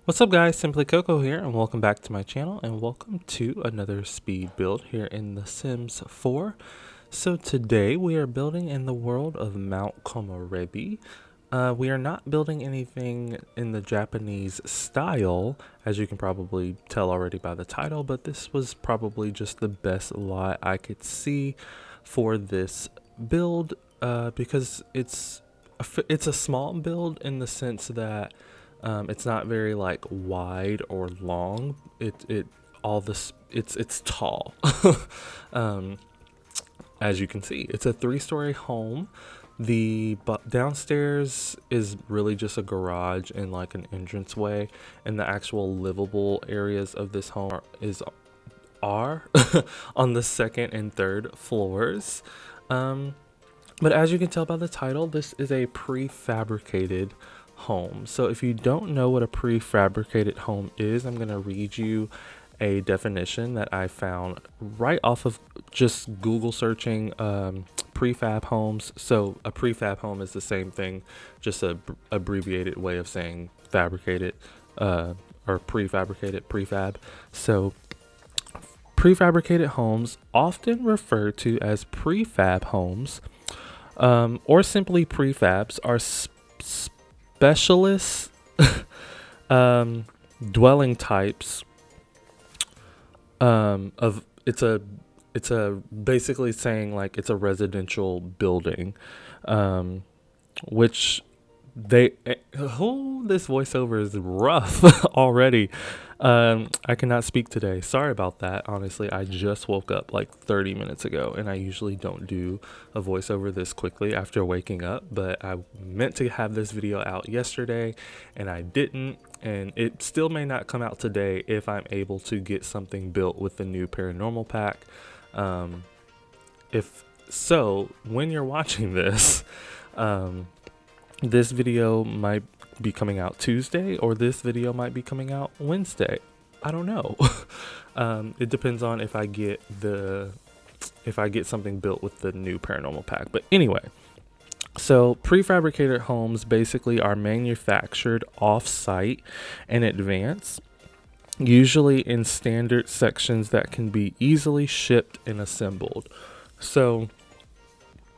What's up guys, Simply Coco here and welcome back to my channel and welcome to another speed build here in The Sims 4. So today we are building in the world of Mount Komorebi. We are not building anything in the Japanese style, as you can probably tell already by the title, but this was probably just the best lot I could see for this build because it's a small build in the sense that it's not very like wide or long. It's tall. As you can see, it's a 3-story home. The downstairs is really just a garage and like an entranceway, and the actual livable areas of this home are on the second and third floors. But as you can tell by the title, this is a prefabricated home. So if you don't know what a prefabricated home is, I'm going to read you a definition that I found right off of just Google searching prefab homes. So a prefab home is the same thing, just a abbreviated way of saying fabricated or prefabricated, prefab. So prefabricated homes, often referred to as prefab homes, or simply prefabs, are specialist dwelling types of it's a basically saying like it's a residential building, which this voiceover is rough already. I cannot speak today. Sorry about that. Honestly, I just woke up like 30 minutes ago, and I usually don't do a voiceover this quickly after waking up, but I meant to have this video out yesterday and I didn't, and it still may not come out today if I'm able to get something built with the new paranormal pack. If so, when you're watching this, this video might be coming out Tuesday, or this video might be coming out Wednesday. I don't know. It depends on if I get something built with the new paranormal pack. But anyway, so prefabricated homes basically are manufactured off-site in advance, usually in standard sections that can be easily shipped and assembled. So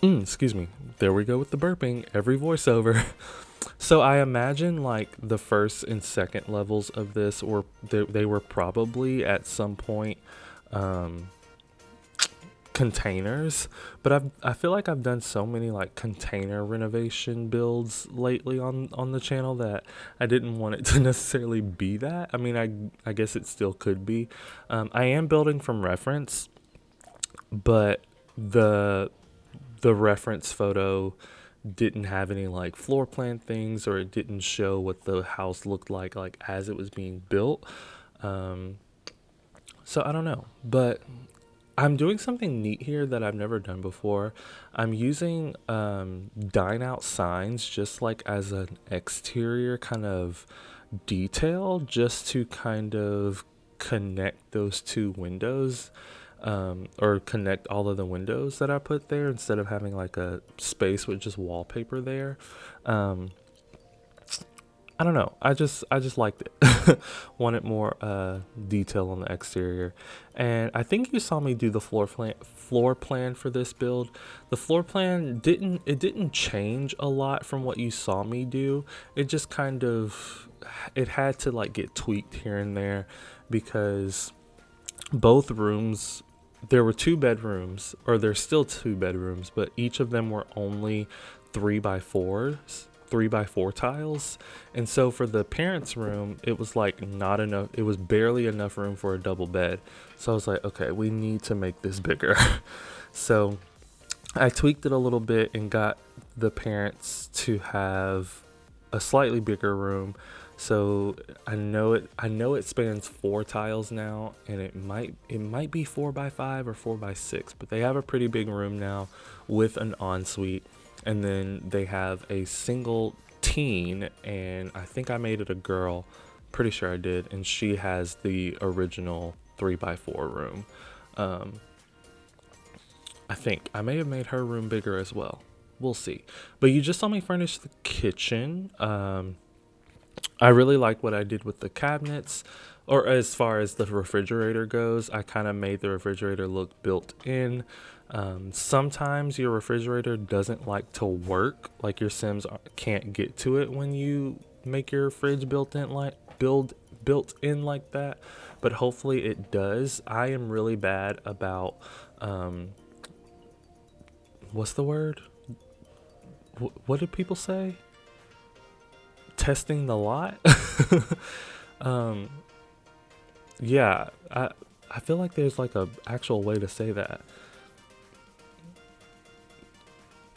excuse me, there we go with the burping, every voiceover. So I imagine like the first and second levels of this they were probably at some point containers, but I feel like I've done so many like container renovation builds lately on the channel that I didn't want it to necessarily be that. I mean, I guess it still could be. I am building from reference, but the reference photo didn't have any like floor plan things, or it didn't show what the house looked like as it was being built. So I don't know, but I'm doing something neat here that I've never done before. I'm using dine out signs just like as an exterior kind of detail, just to kind of connect those two windows, or connect all of the windows that I put there, instead of having like a space with just wallpaper there. I don't know. I just liked it. Wanted more detail on the exterior, and I think you saw me do the floor plan for this build. The floor plan didn't change a lot from what you saw me do. It just kind of had to like get tweaked here and there, because both rooms, there were 2 bedrooms, or there's still 2 bedrooms, but each of them were only 3x4 tiles. And so for the parents' room, it was like not enough. It was barely enough room for a double bed. So I was like, okay, we need to make this bigger. So I tweaked it a little bit and got the parents to have a slightly bigger room. So I know it spans 4 tiles now, and it might be 4x5 or 4x6, but they have a pretty big room now with an ensuite. And then they have a single teen, and I think I made it a girl, pretty sure I did, and she has the original 3x4 room. I think I may have made her room bigger as well. We'll see. But you just saw me furnish the kitchen. I really like what I did with the cabinets, or as far as the refrigerator goes, I kind of made the refrigerator look built in. Sometimes your refrigerator doesn't like to work, like your Sims can't get to it when you make your fridge built in like that, but hopefully it does. I am really bad about um, what's the word? What did people say? Testing the lot. um, yeah, I feel like there's like a actual way to say that.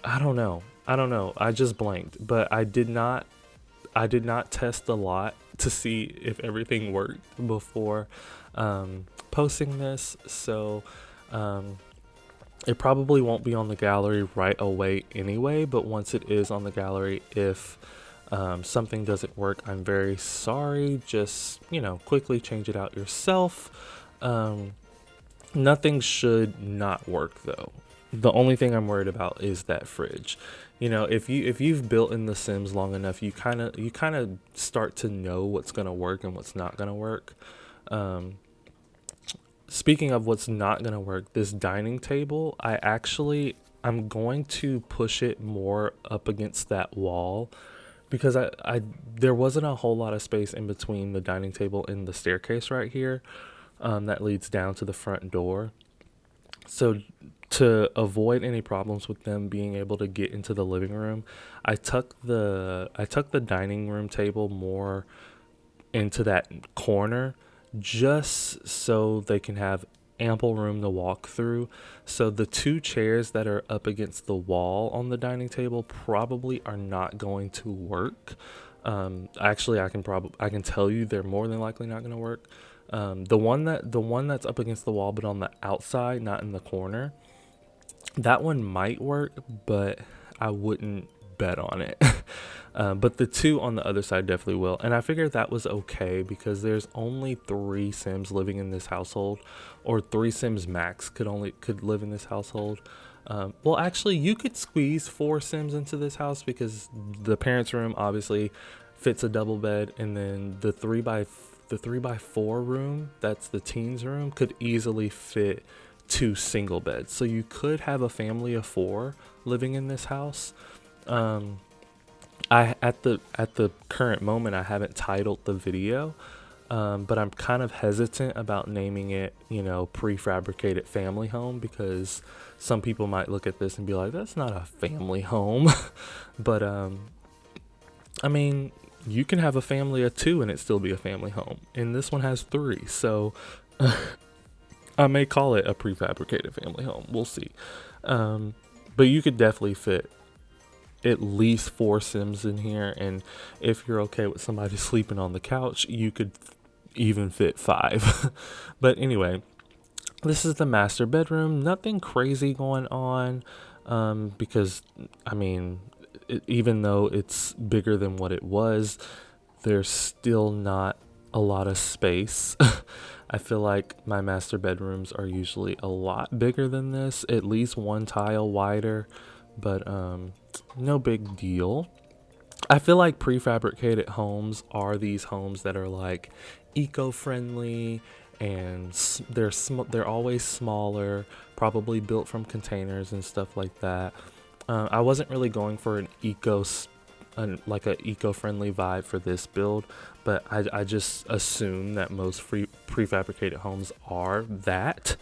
I don't know. I just blanked, but I did not test the lot to see if everything worked before posting this. So um, it probably won't be on the gallery right away anyway. But once it is on the gallery, if something doesn't work, I'm very sorry. Just, quickly change it out yourself. Um, Nothing should not work though. The only thing I'm worried about is that fridge. If you've built in The Sims long enough, you kind of start to know what's gonna work and what's not gonna work. Um, Speaking of what's not gonna work, this dining table, I'm going to push it more up against that wall because I there wasn't a whole lot of space in between the dining table and the staircase right here, that leads down to the front door. So to avoid any problems with them being able to get into the living room, I tucked the dining room table more into that corner just so they can have ample room to walk through. So the two chairs that are up against the wall on the dining table probably are not going to work. Actually, I can tell you they're more than likely not going to work. The one that's up against the wall, but on the outside, not in the corner, that one might work, but I wouldn't bet on it. But the two on the other side definitely will. And I figured that was okay because there's only 3 Sims living in this household, or 3 Sims max could live in this household. Well, actually, you could squeeze 4 Sims into this house because the parents' room obviously fits a double bed, and then the 3x4 room, that's the teens room, could easily fit 2 single beds. So you could have a family of 4 living in this house. Um, I at the current moment I haven't titled the video, but I'm kind of hesitant about naming it, prefabricated family home, because some people might look at this and be like, "That's not a family home," but I mean, you can have a family of 2 and it still be a family home, and this one has 3, so I may call it a prefabricated family home. We'll see. Um, but you could definitely fit at least 4 Sims in here, and if you're okay with somebody sleeping on the couch, you could even fit 5. But anyway, this is the master bedroom. Nothing crazy going on, because I mean, even though it's bigger than what it was, there's still not a lot of space. I feel like my master bedrooms are usually a lot bigger than this, at least 1 tile wider, but no big deal. I feel like prefabricated homes are these homes that are like eco-friendly, and they're always smaller, probably built from containers and stuff like that. I wasn't really going for like a eco-friendly vibe for this build, but I just assume that most prefabricated homes are that.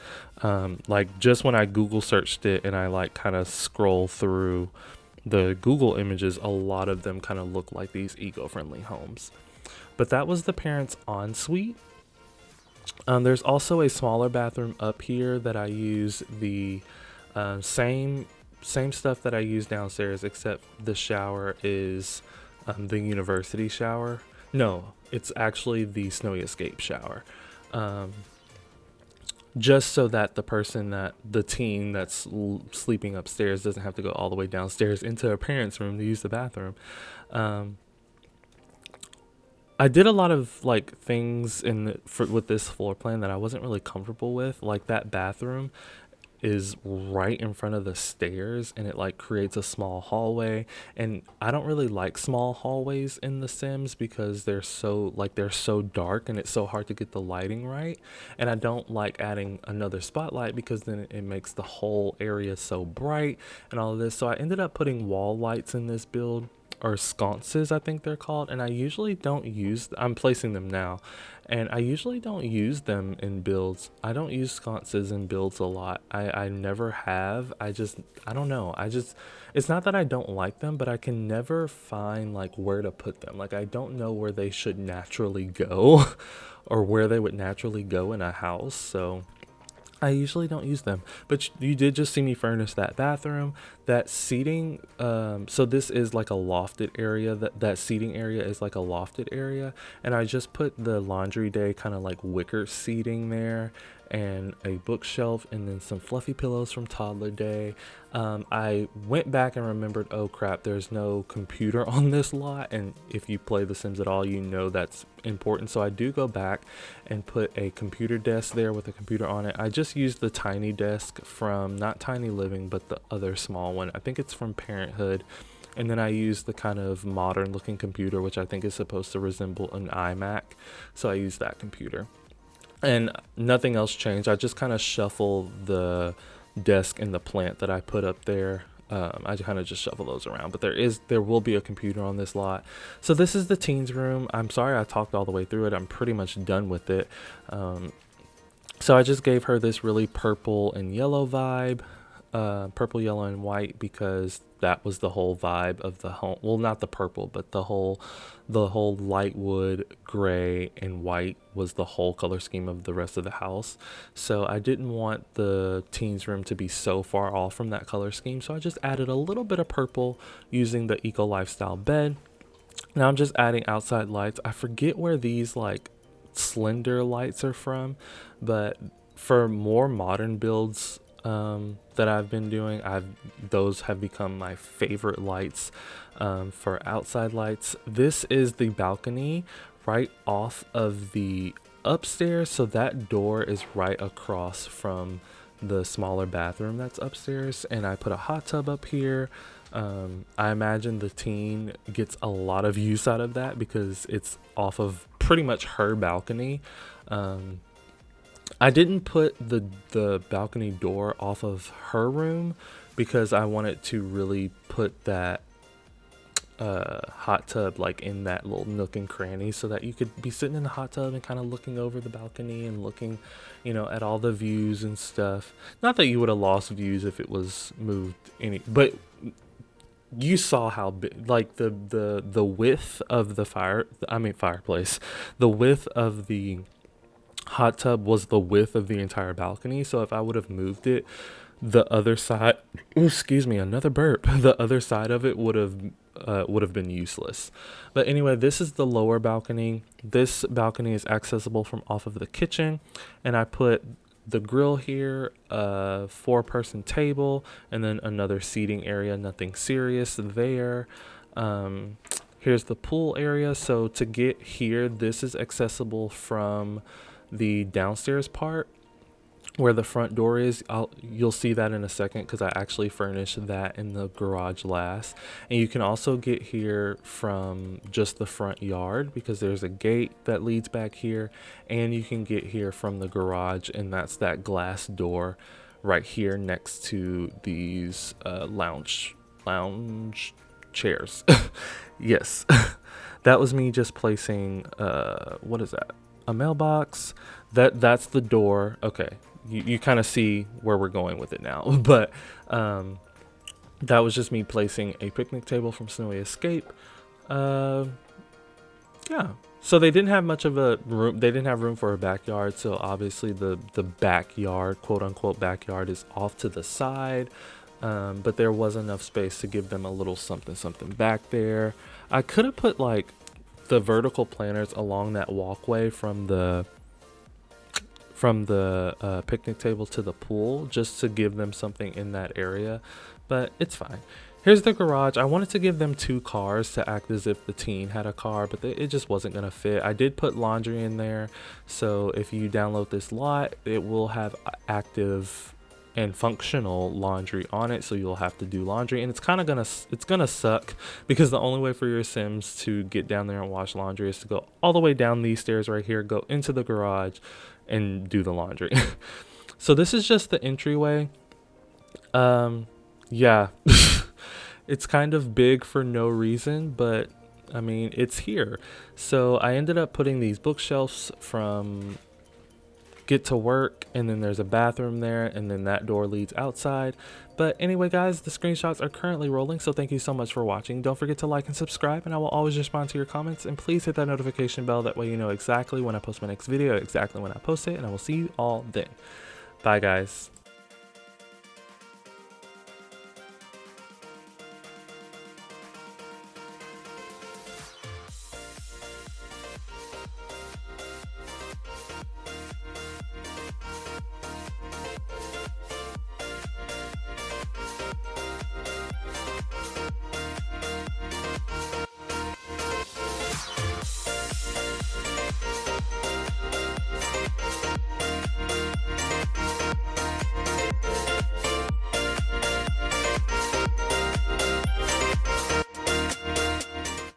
Like, just when I Google searched it and I like kind of scroll through the Google images, a lot of them kind of look like these eco-friendly homes. But that was the parents' ensuite. There's also a smaller bathroom up here that I use the same stuff that I use downstairs, except the shower is the university shower. No, it's actually the snowy escape shower. Um, just so that the teen that's sleeping upstairs doesn't have to go all the way downstairs into her parents' room to use the bathroom. Um, I did a lot of like things with this floor plan that I wasn't really comfortable with, like that bathroom. is right in front of the stairs, and it like creates a small hallway. And I don't really like small hallways in The Sims because they're so dark and it's so hard to get the lighting right. And I don't like adding another spotlight because then it makes the whole area so bright and all of this. So I ended up putting wall lights in this build, or sconces I think they're called, and I usually don't use, I'm placing them now, and I usually don't use them in builds. I don't use sconces in builds a lot. I never have. I don't know. It's not that I don't like them, but I can never find like where to put them. Like I don't know where they should naturally go or where they would naturally go in a house. So I usually don't use them, but you did just see me furnish that bathroom, that seating. So this is like a lofted area. That seating area is like a lofted area, and I just put the laundry day kind of like wicker seating there, and a bookshelf, and then some fluffy pillows from toddler day. I went back and remembered, oh crap, there's no computer on this lot, and if you play The Sims at all, you know that's important. So I do go back and put a computer desk there with a computer on it. I just used the tiny desk from, not Tiny Living, but the other small one. I think it's from Parenthood. And then I used the kind of modern looking computer, which I think is supposed to resemble an iMac. So I used that computer. And nothing else changed. I just kind of shuffle the desk and the plant that I put up there. I kind of just shuffle those around, but there will be a computer on this lot. So this is the teens room. I'm sorry I talked all the way through it. I'm pretty much done with it. So I just gave her this really purple and yellow vibe, purple, yellow, and white, because that was the whole vibe of the home. Well, not the purple, but the whole light wood, gray, and white was the whole color scheme of the rest of the house. So I didn't want the teens room to be so far off from that color scheme. So I just added a little bit of purple using the eco lifestyle bed. Now I'm just adding outside lights. I forget where these like slender lights are from, but for more modern builds that I've been doing, those have become my favorite lights for outside lights. This is the balcony right off of the upstairs, so that door is right across from the smaller bathroom that's upstairs, and I put a hot tub up here. I imagine the teen gets a lot of use out of that because it's off of pretty much her balcony. I didn't put the balcony door off of her room because I wanted to really put that hot tub like in that little nook and cranny so that you could be sitting in the hot tub and kind of looking over the balcony and looking, at all the views and stuff. Not that you would have lost views if it was moved but you saw how big, like the width of the fireplace, the width of the hot tub was the width of the entire balcony. So if I would have moved it, the other side, excuse me, another burp, the other side of it would have been useless. But anyway, this is the lower balcony. This balcony is accessible from off of the kitchen, and I put the grill here, a 4-person table, and then another seating area. Nothing serious there. Here's the pool area. So to get here, this is accessible from the downstairs part where the front door is. You'll see that in a second because I actually furnished that in the garage last. And you can also get here from just the front yard because there's a gate that leads back here, and you can get here from the garage, and that's that glass door right here next to these lounge chairs. Yes. That was me just placing what is that, a mailbox. That's the door. Okay, you kind of see where we're going with it now. But that was just me placing a picnic table from Snowy Escape. Yeah, so they didn't have much of a room. They didn't have room for a backyard, so obviously the backyard, quote unquote backyard, is off to the side. But there was enough space to give them a little something back there. I could have put like the vertical planters along that walkway from the picnic table to the pool just to give them something in that area, but it's fine. Here's the garage. I wanted to give them 2 cars to act as if the teen had a car, but it just wasn't going to fit. I did put laundry in there, so if you download this lot, it will have active and functional laundry on it, so you'll have to do laundry, and it's gonna suck because the only way for your Sims to get down there and wash laundry is to go all the way down these stairs right here, go into the garage and do the laundry. So this is just the entryway. Yeah. It's kind of big for no reason, but I mean, it's here. So I ended up putting these bookshelves from Get to Work, and then there's a bathroom there, and then that door leads outside. But anyway, guys, the screenshots are currently rolling, so thank you so much for watching. Don't forget to like and subscribe, and I will always respond to your comments, and please hit that notification bell. That way you know exactly when I post my next video, exactly when I post it, and I will see you all then. Bye, guys.